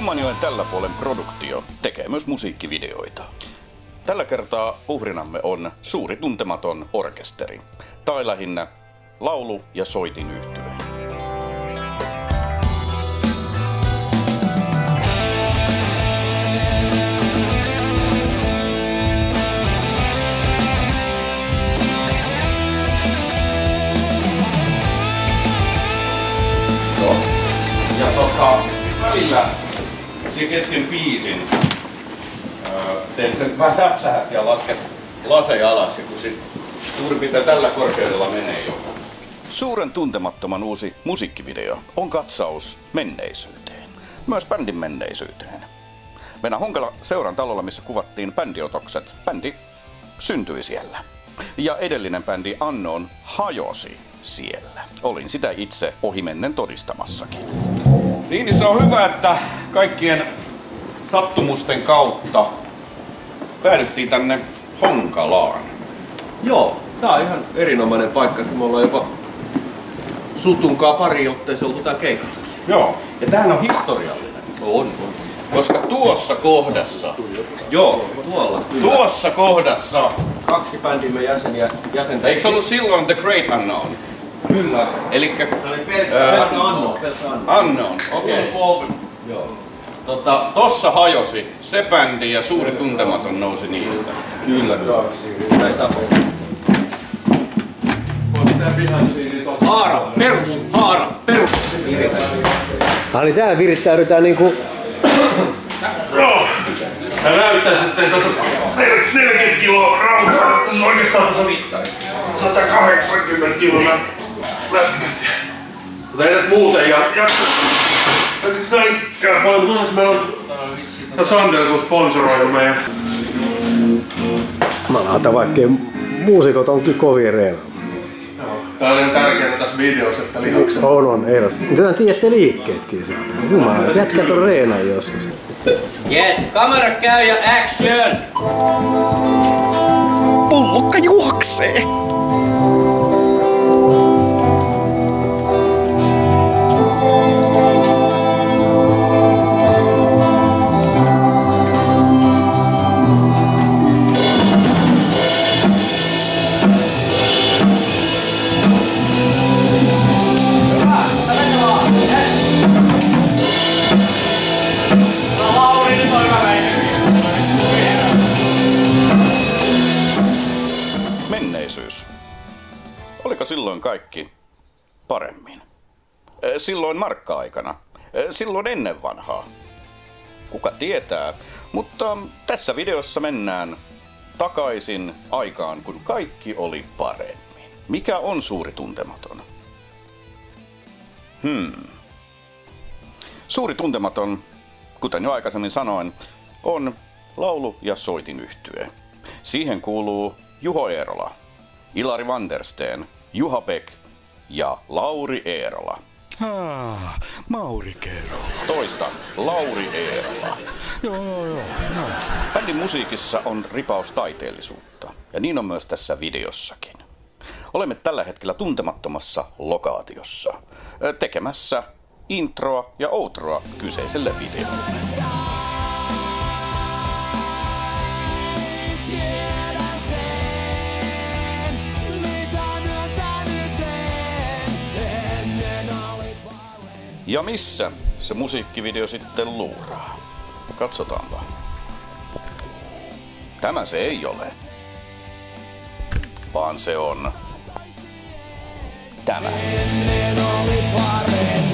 Tummanjoen tällä puolen produktio tekee myös musiikkivideoita. Tällä kertaa uhrinamme on suuri tuntematon orkesteri, tai lähinnä laulu- ja soitinyhtye. Ja välillä kesken biisin teet sen vähän säpsähät ja lasket laseja alas, ja kun sit suurin piirtein tällä korkeudella menee jo. Suuren tuntemattoman uusi musiikkivideo on katsaus menneisyyteen. Myös bändin menneisyyteen. Venä Honkala seuran talolla, missä kuvattiin bändiotokset. Bändi syntyi siellä. Ja edellinen bändi Unknown hajosi siellä. Olin sitä itse ohimennen todistamassakin. Niin se on hyvä, että kaikkien sattumusten kautta päädyttiin tänne Honkalaan. Joo, tää on ihan erinomainen paikka, että me ollaan jopa Sutunkaa pari otteeseen oltu tää keikalla. Joo, ja tämähän on historiallinen. On. Koska tuossa kohdassa, Joo, tuolla. Kyllä. tuossa kohdassa, Kaksi bändimme jäsentä. eikö se ollut silloin The Great Unknown? Kyllä. Elikkä Se oli pelkkä Unknown. Unknown, okei. Okay. Joo. Tossa hajosi se bändi ja suuri tuntematon nousi niistä. Kyllä. Näitä Haara, perus! Haara, perus! Eli täällä virittäydytään niinku... Joo! Tää näyttäis, ettei tässä 40 kiloa rautaa, tässä on oikeastaan tässä 180 kilona lätkät. Mutta ei tätä muuten jaksa. Oikeesti näinkään paljon, mutta onneksi meillä on Sandels on sponsoroinut meidän. Mä laitan vaikkei muusikot on kyllä kovia reena. Tää on ihan tärkeää tässä videossa, että lihakset. On, ehdot. Mutta tiedätte liikkeetkin saatana. Jumala, jätkät on reenaa joskus. Yes, kamera käy ja action! Pullukka juoksee! Menneisyys. Oliko silloin kaikki paremmin? Silloin markka-aikana? Silloin ennen vanhaa? Kuka tietää, mutta tässä videossa mennään takaisin aikaan, kun kaikki oli paremmin. Mikä on suuri tuntematon? Suuri tuntematon, kuten jo aikaisemmin sanoin, on laulu- ja soitinyhtye. Siihen kuuluu Juho Eerola, Ilari Vandersteen, Juha Beck ja Lauri Eerola. Mauri Kerola. Toistan, Lauri Eerola. Joo. Bändin musiikissa on ripaus taiteellisuutta, ja niin on myös tässä videossakin. Olemme tällä hetkellä tuntemattomassa lokaatiossa, tekemässä introa ja outroa kyseiselle videolle. Ja missä se musiikkivideo sitten luuraa? Katsotaanpa. Tämä se ei ole. Vaan se on tämä. Ennen oli paremmin.